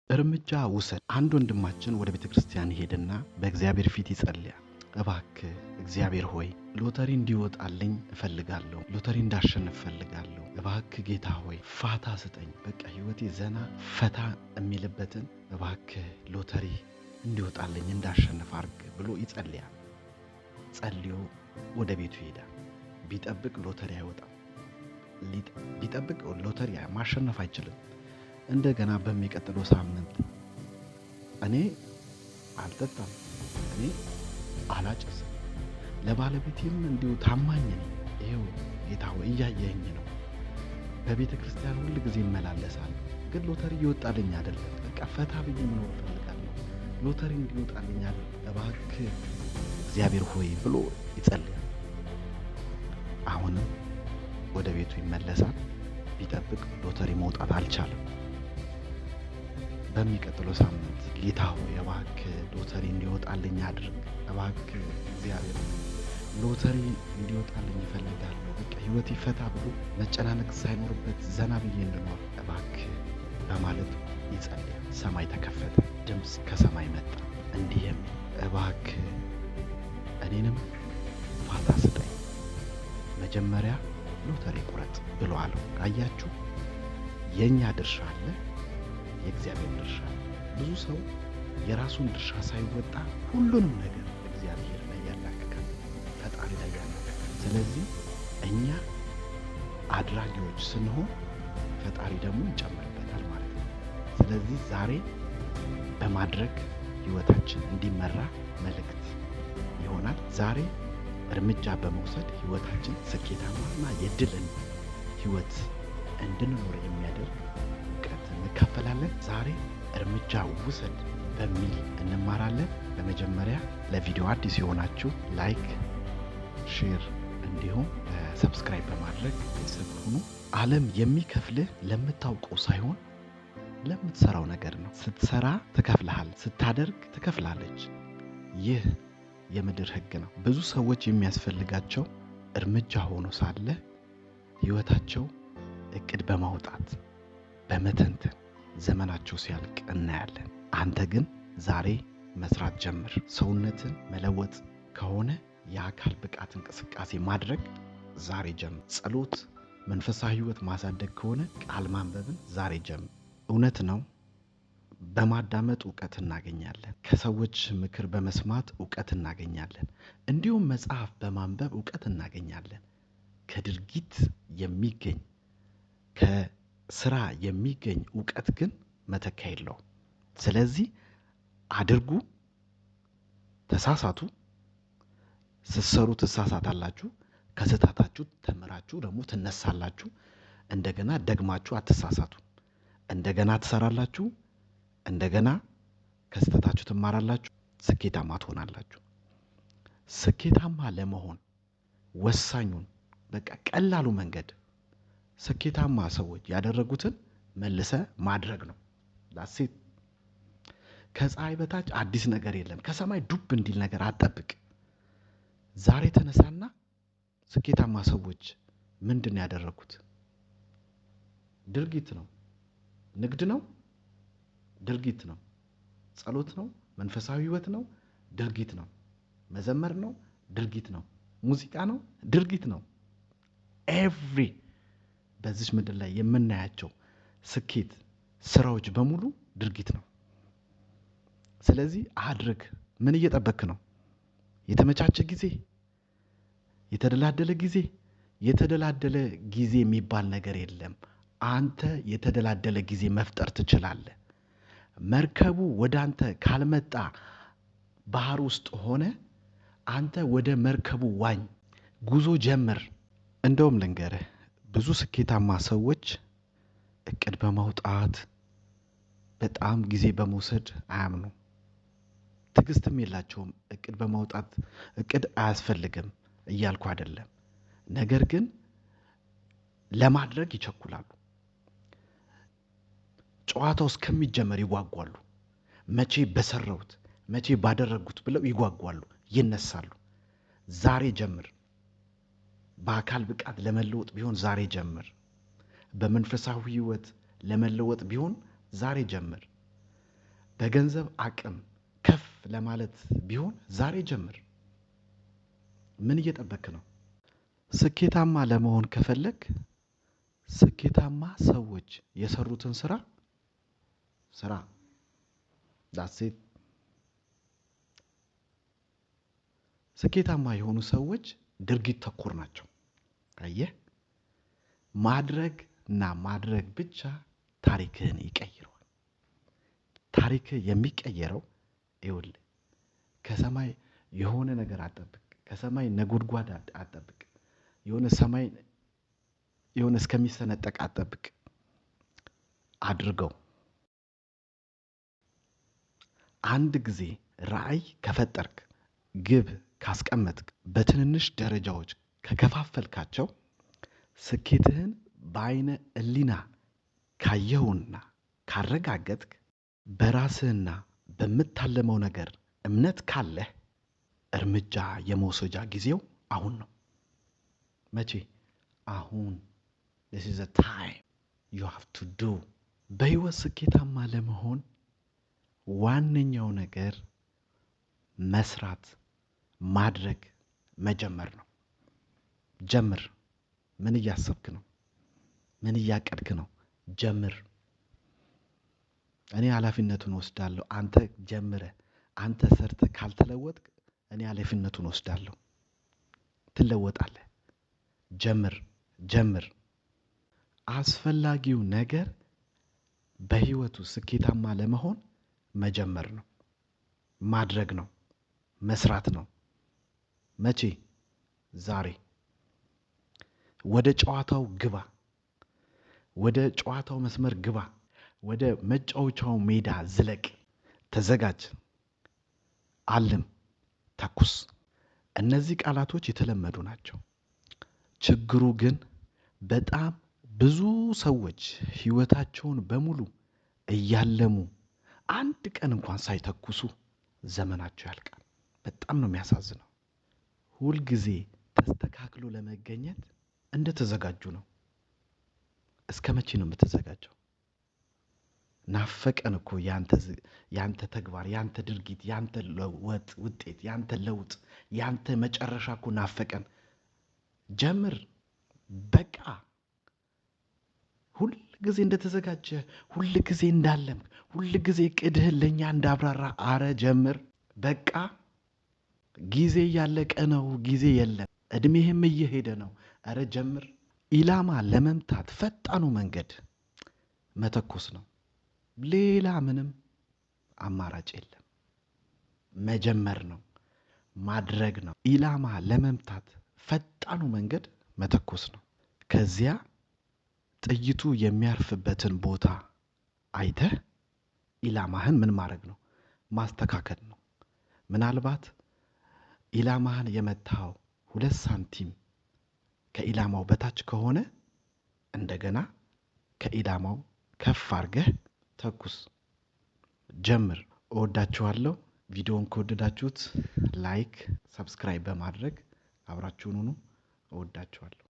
እርምጃ ውሰድ። አንድ ወንድማችን ወደ ቤተክርስቲያን ሄደና በእግዚአብሔር ፊት ይጸልያል። እባክህ እግዚአብሔር ሆይ ሎተሪ እንዲወጣልኝ እፈልጋለሁ፣ ሎተሪ እንዳሸንፍ እፈልጋለሁ። እባክህ ጌታ ሆይ ፋታ ስጠኝ፣ በቃ ህይወቴ ዘና ፈታ የሚልበትን እባክህ ሎተሪ እንዲወጣልኝ እንዳሸንፍ አድርግ ብሎ ይጸልያል። ጸልዮ ወደ ቤቱ ይሄዳል። ቢጠብቅ ሎተሪ አይወጣም። ቢጠብቅ ሎተሪ ማሸነፍ አይችልም። እንደገና በሚቀጥለው ሳምንት እኔ አልጠጣም፣ እኔ አላጨስም፣ ለባለቤቴም እንዲሁ ታማኝ ነኝ፣ ይሄው ጌታ ሆይ እያየኸኝ ነው፣ በቤተ ክርስቲያን ሁሉ ጊዜ እመላለሳለሁ፣ ግን ሎተሪ እየወጣልኝ አይደለም፣ በቃ ፈታ ብዬ መኖር እፈልጋለሁ፣ ሎተሪ እንዲወጣልኝ አይደለም፣ እባክህ እግዚአብሔር ሆይ ብሎ ይጸልያል። አሁንም ወደ ቤቱ ይመለሳል። ቢጠብቅ ሎተሪ መውጣት አልቻለም። በሚቀጥለው ሳምንት ጌታ ሆይ እባክህ ሎተሪ እንዲወጣልኝ አድርግ፣ እባክህ እግዚአብሔር ሎተሪ እንዲወጣልኝ እፈልጋለሁ፣ በቃ ህይወቴ ፈታ ብሎ መጨናነቅ ሳይኖርበት ዘና ብዬ እንድኖር እባክህ በማለት ይጸልያል። ሰማይ ተከፈተ። ድምፅ ከሰማይ መጣ እንዲህም እባክህ እኔንም ፋታ ስጠኝ፣ መጀመሪያ ሎተሪ ቁረጥ ብሎ አለው። አያችሁ፣ የኛ ድርሻ አለ፣ የእግዚአብሔር ድርሻ አለ። ብዙ ሰው የራሱን ድርሻ ሳይወጣ ሁሉንም ነገር እግዚአብሔር ላይ ያላክካል፣ ፈጣሪ ላይ ያላክካል። ስለዚህ እኛ አድራጊዎች ስንሆን ፈጣሪ ደግሞ ይጨምርበታል ማለት ነው። ስለዚህ ዛሬ በማድረግ ህይወታችን እንዲመራ መልእክት ይሆናል። ዛሬ እርምጃ በመውሰድ ህይወታችን ስኬታማና የድልን ህይወት እንድንኖር የሚያደርግ እውቀት እንካፈላለን። ዛሬ እርምጃ ውሰድ በሚል እንማራለን። በመጀመሪያ ለቪዲዮ አዲስ የሆናችሁ ላይክ፣ ሼር እንዲሁም ሰብስክራይብ በማድረግ ቤተሰብ ሁኑ። ዓለም የሚከፍልህ ለምታውቀው ሳይሆን ለምትሰራው ነገር ነው። ስትሰራ ትከፍልሃል፣ ስታደርግ ትከፍላለች። ይህ የምድር ህግ ነው። ብዙ ሰዎች የሚያስፈልጋቸው እርምጃ ሆኖ ሳለ ህይወታቸው እቅድ በማውጣት በመተንተን ዘመናቸው ሲያልቅ እናያለን። አንተ ግን ዛሬ መስራት ጀምር። ሰውነትን መለወጥ ከሆነ የአካል ብቃት እንቅስቃሴ ማድረግ ዛሬ ጀምር። ጸሎት፣ መንፈሳዊ ህይወት ማሳደግ ከሆነ ቃል ማንበብን ዛሬ ጀምር። እውነት ነው፣ በማዳመጥ እውቀት እናገኛለን። ከሰዎች ምክር በመስማት እውቀት እናገኛለን። እንዲሁም መጽሐፍ በማንበብ እውቀት እናገኛለን። ከድርጊት የሚገኝ ከስራ የሚገኝ እውቀት ግን መተኪያ የለውም። ስለዚህ አድርጉ፣ ተሳሳቱ። ስትሰሩ ትሳሳታላችሁ፣ ከስህተታችሁ ተምራችሁ ደግሞ ትነሳላችሁ። እንደገና ደግማችሁ አትሳሳቱ። እንደገና ትሰራላችሁ፣ እንደገና ከስህተታችሁ ትማራላችሁ፣ ስኬታማ ትሆናላችሁ። ስኬታማ ለመሆን ወሳኙን በቃ ቀላሉ መንገድ ስኬታማ ሰዎች ያደረጉትን መልሰ ማድረግ ነው። ዳሴት ከፀሐይ በታች አዲስ ነገር የለም። ከሰማይ ዱብ እንዲል ነገር አትጠብቅ። ዛሬ ተነሳና ስኬታማ ሰዎች ምንድን ያደረጉት? ድርጊት ነው። ንግድ ነው፣ ድርጊት ነው። ጸሎት ነው፣ መንፈሳዊ ህይወት ነው፣ ድርጊት ነው። መዘመር ነው፣ ድርጊት ነው። ሙዚቃ ነው፣ ድርጊት ነው። ኤቭሪ በዚህ ምድር ላይ የምናያቸው ስኬት ስራዎች በሙሉ ድርጊት ነው። ስለዚህ አድርግ። ምን እየጠበክ ነው? የተመቻቸ ጊዜ፣ የተደላደለ ጊዜ። የተደላደለ ጊዜ የሚባል ነገር የለም። አንተ የተደላደለ ጊዜ መፍጠር ትችላለህ። መርከቡ ወደ አንተ ካልመጣ ባህር ውስጥ ሆነ አንተ ወደ መርከቡ ዋኝ፣ ጉዞ ጀምር። እንደውም ልንገርህ፣ ብዙ ስኬታማ ሰዎች እቅድ በማውጣት በጣም ጊዜ በመውሰድ አያምኑ፣ ትዕግስትም የላቸውም። እቅድ በማውጣት እቅድ አያስፈልግም እያልኩ አይደለም። ነገር ግን ለማድረግ ይቸኩላሉ። ጨዋታው እስከሚጀመር ይጓጓሉ። መቼ በሰራሁት መቼ ባደረጉት ብለው ይጓጓሉ፣ ይነሳሉ። ዛሬ ጀምር። በአካል ብቃት ለመለወጥ ቢሆን ዛሬ ጀምር። በመንፈሳዊ ህይወት ለመለወጥ ቢሆን ዛሬ ጀምር። በገንዘብ አቅም ከፍ ለማለት ቢሆን ዛሬ ጀምር። ምን እየጠበክ ነው? ስኬታማ ለመሆን ከፈለግ ስኬታማ ሰዎች የሰሩትን ስራ። ዳሴት ስኬታማ የሆኑ ሰዎች ድርጊት ተኮር ናቸው። አየህ፣ ማድረግ ብቻ ታሪክህን ይቀይረዋል። ታሪክህ የሚቀየረው ይኸውልህ፣ ከሰማይ የሆነ ነገር አጠብቅ፣ ከሰማይ ነጎድጓድ አጠብቅ፣ የሆነ እስከሚሰነጠቅ አጠብቅ። አድርገው። አንድ ጊዜ ራዕይ ከፈጠርክ፣ ግብ ካስቀመጥክ፣ በትንንሽ ደረጃዎች ከከፋፈልካቸው፣ ስኬትህን በአይነ ሕሊና ካየውና ካረጋገጥክ፣ በራስህና በምታለመው ነገር እምነት ካለህ፣ እርምጃ የመውሰጃ ጊዜው አሁን ነው። መቼ? አሁን። this is the time you have to do። በህይወት ስኬታማ ለመሆን ዋነኛው ነገር መስራት፣ ማድረግ፣ መጀመር ነው። ጀምር። ምን እያሰብክ ነው? ምን እያቀድክ ነው? ጀምር። እኔ ኃላፊነቱን ወስዳለሁ። አንተ ጀምረህ አንተ ሰርተህ ካልተለወጥክ እኔ ኃላፊነቱን ወስዳለሁ። ትለወጣለህ። ጀምር። አስፈላጊው ነገር በህይወቱ ስኬታማ ለመሆን መጀመር ነው፣ ማድረግ ነው፣ መስራት ነው። መቼ? ዛሬ። ወደ ጨዋታው ግባ። ወደ ጨዋታው መስመር ግባ። ወደ መጫወቻው ሜዳ ዝለቅ። ተዘጋጅ። አልም፣ ተኩስ። እነዚህ ቃላቶች የተለመዱ ናቸው። ችግሩ ግን በጣም ብዙ ሰዎች ህይወታቸውን በሙሉ እያለሙ አንድ ቀን እንኳን ሳይተኩሱ ዘመናቸው ያልቃል። በጣም ነው የሚያሳዝነው። ሁልጊዜ ተስተካክሎ ለመገኘት እንደተዘጋጁ ነው። እስከ መቼ ነው የምትዘጋጀው? ናፈቀን እኮ ያንተ ተግባር፣ ያንተ ድርጊት፣ ያንተ ውጤት፣ ያንተ ለውጥ፣ ያንተ መጨረሻ እኮ ናፈቀን። ጀምር። በቃ ሁል ጊዜ እንደተዘጋጀ፣ ሁል ጊዜ እንዳለም፣ ሁል ጊዜ ቅድህን ለኛ እንዳብራራ። አረ ጀምር። በቃ ጊዜ እያለቀ ነው። ጊዜ የለም። እድሜህም እየሄደ ነው። አረ ጀምር። ኢላማ ለመምታት ፈጣኑ መንገድ መተኮስ ነው። ሌላ ምንም አማራጭ የለም። መጀመር ነው፣ ማድረግ ነው። ኢላማ ለመምታት ፈጣኑ መንገድ መተኮስ ነው። ከዚያ ጥይቱ የሚያርፍበትን ቦታ አይተህ ኢላማህን ምን ማድረግ ነው? ማስተካከል ነው። ምናልባት ኢላማህን የመታው 2 ሳንቲም ከኢላማው በታች ከሆነ እንደገና ከኢላማው ከፍ አድርገህ ተኩስ። ጀምር። እወዳችኋለሁ። ቪዲዮውን ከወደዳችሁት ላይክ፣ ሰብስክራይብ በማድረግ አብራችሁን ሁኑ። እወዳችኋለሁ።